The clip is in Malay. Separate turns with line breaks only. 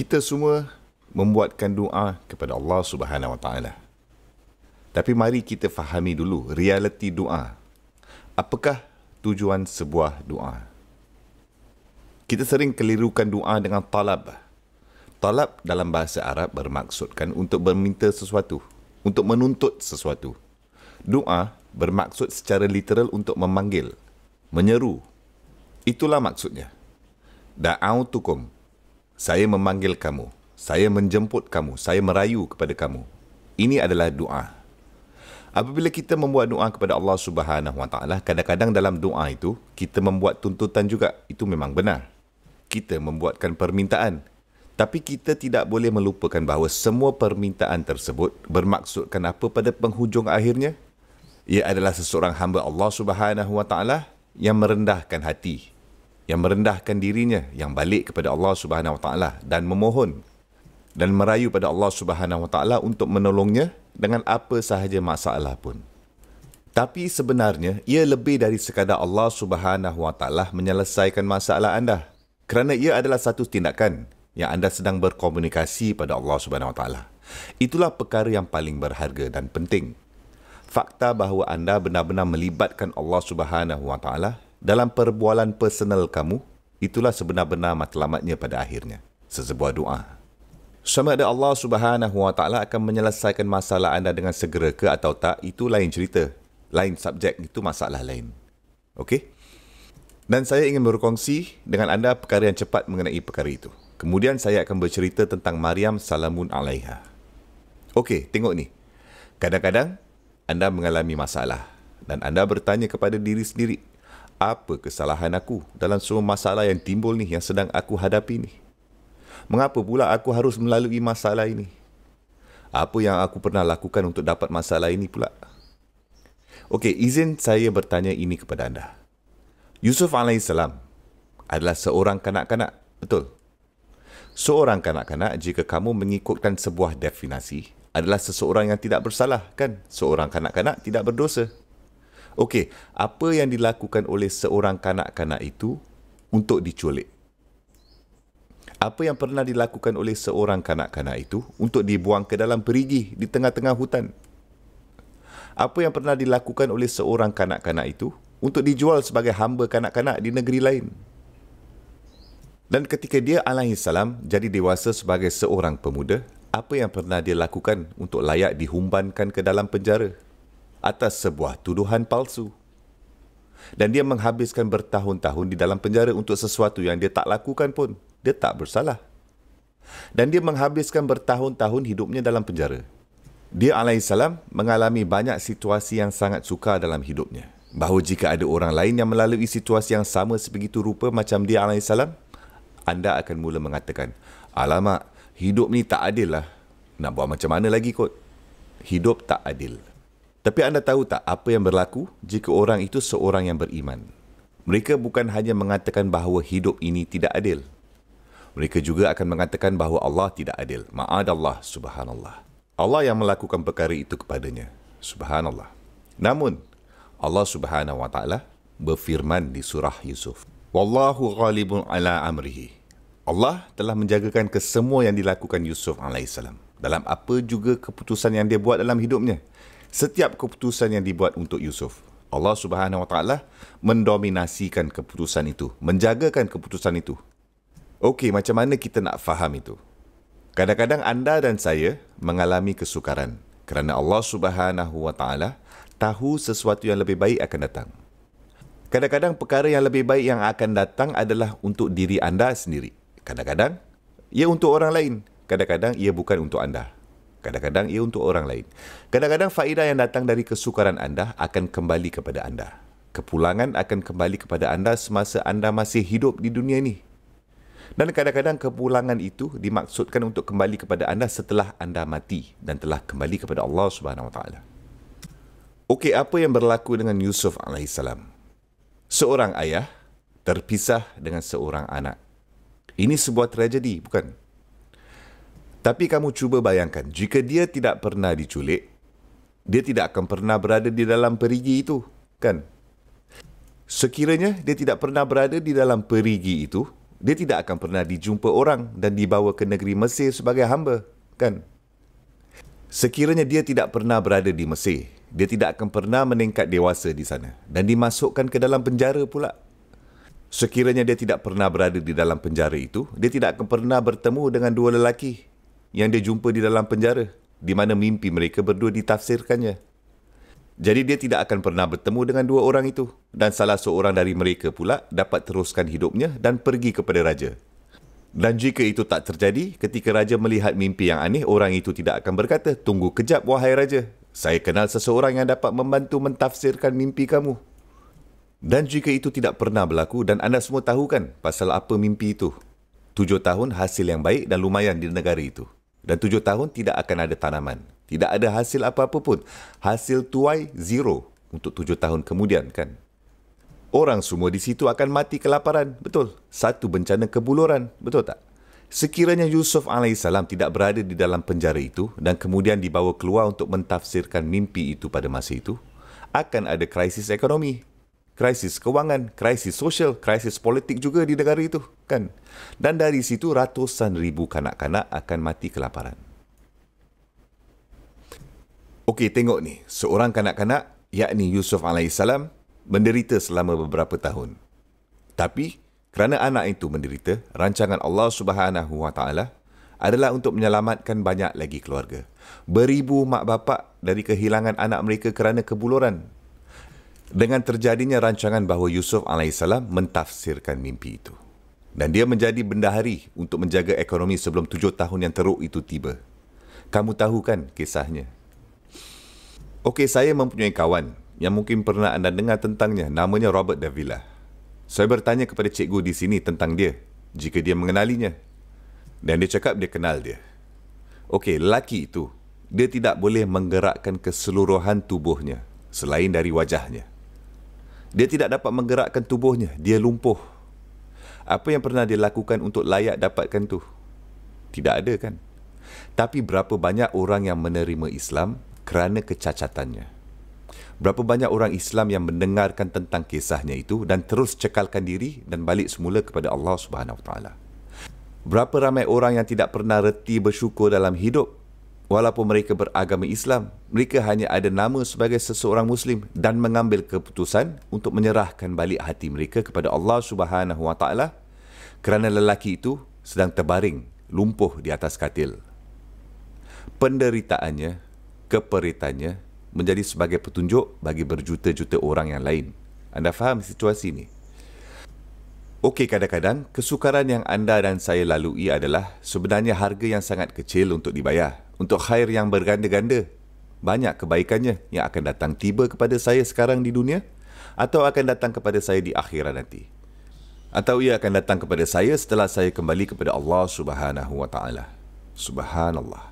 Kita semua membuatkan doa kepada Allah Subhanahu Wa Taala. Tapi mari kita fahami dulu realiti doa. Apakah tujuan sebuah doa? Kita sering kelirukan doa dengan talab. Talab dalam bahasa Arab bermaksudkan untuk meminta sesuatu, untuk menuntut sesuatu. Doa bermaksud secara literal untuk memanggil, menyeru. Itulah maksudnya. Da'autukum. Saya memanggil kamu. Saya menjemput kamu. Saya merayu kepada kamu. Ini adalah doa. Apabila kita membuat doa kepada Allah Subhanahu Wa Taala, kadang-kadang dalam doa itu kita membuat tuntutan juga. Itu memang benar. Kita membuatkan permintaan. Tapi kita tidak boleh melupakan bahawa semua permintaan tersebut bermaksudkan apa pada penghujung akhirnya? Ia adalah seseorang hamba Allah Subhanahu Wa Taala yang merendahkan hati, yang merendahkan dirinya, yang balik kepada Allah Subhanahu Wa Taala dan memohon dan merayu pada Allah Subhanahu Wa Taala untuk menolongnya dengan apa sahaja masalah pun. Tapi sebenarnya ia lebih dari sekadar Allah Subhanahu Wa Taala menyelesaikan masalah anda, kerana ia adalah satu tindakan yang anda sedang berkomunikasi pada Allah Subhanahu Wa Taala. Itulah perkara yang paling berharga dan penting. Fakta bahawa anda benar-benar melibatkan Allah Subhanahu Wa Taala dalam perbualan personal kamu, itulah sebenar-benar matlamatnya pada akhirnya, sesebuah doa. Sama ada Allah Subhanahu Wa Taala akan menyelesaikan masalah anda dengan segera ke atau tak, itu lain cerita. Lain subjek, itu masalah lain. Okey? Dan saya ingin berkongsi dengan anda perkara yang cepat mengenai perkara itu. Kemudian saya akan bercerita tentang Maryam salamun alaiha. Okey, tengok ni. Kadang-kadang anda mengalami masalah dan anda bertanya kepada diri sendiri, apa kesalahan aku dalam semua masalah yang timbul ni, yang sedang aku hadapi ni? Mengapa pula aku harus melalui masalah ini? Apa yang aku pernah lakukan untuk dapat masalah ini pula? Okey, izin saya bertanya ini kepada anda. Yusuf AS adalah seorang kanak-kanak, betul? Seorang kanak-kanak, jika kamu mengikutkan sebuah definisi, adalah seseorang yang tidak bersalah, kan? Seorang kanak-kanak tidak berdosa. Okey, apa yang dilakukan oleh seorang kanak-kanak itu untuk diculik? Apa yang pernah dilakukan oleh seorang kanak-kanak itu untuk dibuang ke dalam perigi di tengah-tengah hutan? Apa yang pernah dilakukan oleh seorang kanak-kanak itu untuk dijual sebagai hamba kanak-kanak di negeri lain? Dan ketika dia alaihissalam jadi dewasa sebagai seorang pemuda, apa yang pernah dia lakukan untuk layak dihumbankan ke dalam penjara atas sebuah tuduhan palsu? Dan dia menghabiskan bertahun-tahun di dalam penjara untuk sesuatu yang dia tak lakukan pun. Dia tak bersalah. Dan dia menghabiskan bertahun-tahun hidupnya dalam penjara. Dia alaihissalam mengalami banyak situasi yang sangat sukar dalam hidupnya. Bahawa jika ada orang lain yang melalui situasi yang sama sebegitu rupa macam dia alaihissalam, anda akan mula mengatakan, alamak, hidup ni tak adil lah. Nak buat macam mana lagi kot? Hidup tak adil. Tapi anda tahu tak apa yang berlaku jika orang itu seorang yang beriman? Mereka bukan hanya mengatakan bahawa hidup ini tidak adil. Mereka juga akan mengatakan bahawa Allah tidak adil. Ma'adallah, subhanallah. Allah yang melakukan perkara itu kepadanya. Subhanallah. Namun, Allah Subhanahu Wa Taala berfirman di surah Yusuf, Wallahu ghalibun ala amrihi. Allah telah menjagakan kesemua yang dilakukan Yusuf AS dalam apa juga keputusan yang dia buat dalam hidupnya. Setiap keputusan yang dibuat untuk Yusuf, Allah Subhanahu Wa Taala mendominasikan keputusan itu, menjagakan keputusan itu. Okey, macam mana kita nak faham itu? Kadang-kadang anda dan saya mengalami kesukaran kerana Allah Subhanahu Wa Taala tahu sesuatu yang lebih baik akan datang. Kadang-kadang perkara yang lebih baik yang akan datang adalah untuk diri anda sendiri. Kadang-kadang ia untuk orang lain. Kadang-kadang ia bukan untuk anda. Kadang-kadang ia untuk orang lain. Kadang-kadang faedah yang datang dari kesukaran anda akan kembali kepada anda. Kepulangan akan kembali kepada anda semasa anda masih hidup di dunia ini. Dan kadang-kadang kepulangan itu dimaksudkan untuk kembali kepada anda setelah anda mati dan telah kembali kepada Allah Subhanahu Wa Taala. Okey, apa yang berlaku dengan Yusuf alaihissalam? Seorang ayah terpisah dengan seorang anak. Ini sebuah tragedi, bukan? Tapi kamu cuba bayangkan, jika dia tidak pernah diculik, dia tidak akan pernah berada di dalam perigi itu, kan? Sekiranya dia tidak pernah berada di dalam perigi itu, dia tidak akan pernah dijumpa orang dan dibawa ke negeri Mesir sebagai hamba, kan? Sekiranya dia tidak pernah berada di Mesir, dia tidak akan pernah meningkat dewasa di sana dan dimasukkan ke dalam penjara pula. Sekiranya dia tidak pernah berada di dalam penjara itu, dia tidak akan pernah bertemu dengan dua lelaki yang dia jumpa di dalam penjara, di mana mimpi mereka berdua ditafsirkannya. Jadi dia tidak akan pernah bertemu dengan dua orang itu, dan salah seorang dari mereka pula dapat teruskan hidupnya dan pergi kepada raja. Dan jika itu tak terjadi, ketika raja melihat mimpi yang aneh, orang itu tidak akan berkata, "Tunggu kejap, wahai raja. Saya kenal seseorang yang dapat membantu mentafsirkan mimpi kamu." Dan jika itu tidak pernah berlaku, dan anda semua tahu kan pasal apa mimpi itu, 7 tahun hasil yang baik dan lumayan di negara itu. Dan 7 tahun tidak akan ada tanaman. Tidak ada hasil apa-apa pun. Hasil tuai zero untuk 7 tahun kemudian, kan? Orang semua di situ akan mati kelaparan, betul? Satu bencana kebuluran, betul tak? Sekiranya Yusuf AS tidak berada di dalam penjara itu dan kemudian dibawa keluar untuk mentafsirkan mimpi itu pada masa itu, akan ada krisis ekonomi, krisis kewangan, krisis sosial, krisis politik juga di negara itu, kan? Dan dari situ ratusan ribu kanak-kanak akan mati kelaparan. Okey, tengok ni. Seorang kanak-kanak, yakni Yusuf AS, menderita selama beberapa tahun. Tapi, kerana anak itu menderita, rancangan Allah Subhanahu Wa Taala adalah untuk menyelamatkan banyak lagi keluarga. Beribu mak bapak dari kehilangan anak mereka kerana kebuluran. Dengan terjadinya rancangan bahawa Yusuf AS mentafsirkan mimpi itu. Dan dia menjadi bendahari untuk menjaga ekonomi sebelum 7 tahun yang teruk itu tiba. Kamu tahu kan kisahnya? Okey, saya mempunyai kawan yang mungkin pernah anda dengar tentangnya. Namanya Robert Davila. Saya bertanya kepada cikgu di sini tentang dia, jika dia mengenalinya. Dan dia cakap dia kenal dia. Okey, lelaki itu, dia tidak boleh menggerakkan keseluruhan tubuhnya selain dari wajahnya. Dia tidak dapat menggerakkan tubuhnya, dia lumpuh. Apa yang pernah dia lakukan untuk layak dapatkan tu? Tidak ada, kan? Tapi berapa banyak orang yang menerima Islam kerana kecacatannya? Berapa banyak orang Islam yang mendengarkan tentang kisahnya itu dan terus cekalkan diri dan balik semula kepada Allah Subhanahu Wa Taala? Berapa ramai orang yang tidak pernah reti bersyukur dalam hidup walaupun mereka beragama Islam, mereka hanya ada nama sebagai seseorang Muslim dan mengambil keputusan untuk menyerahkan balik hati mereka kepada Allah Subhanahu Wa Taala kerana lelaki itu sedang terbaring lumpuh di atas katil. Penderitaannya, keperitannya menjadi sebagai petunjuk bagi berjuta-juta orang yang lain. Anda faham situasi ini? Okey, kadang-kadang kesukaran yang anda dan saya lalui adalah sebenarnya harga yang sangat kecil untuk dibayar untuk khair yang berganda-ganda. Banyak kebaikannya yang akan datang tiba kepada saya sekarang di dunia atau akan datang kepada saya di akhirat nanti. Atau ia akan datang kepada saya setelah saya kembali kepada Allah Subhanahu Wa Taala. Subhanallah.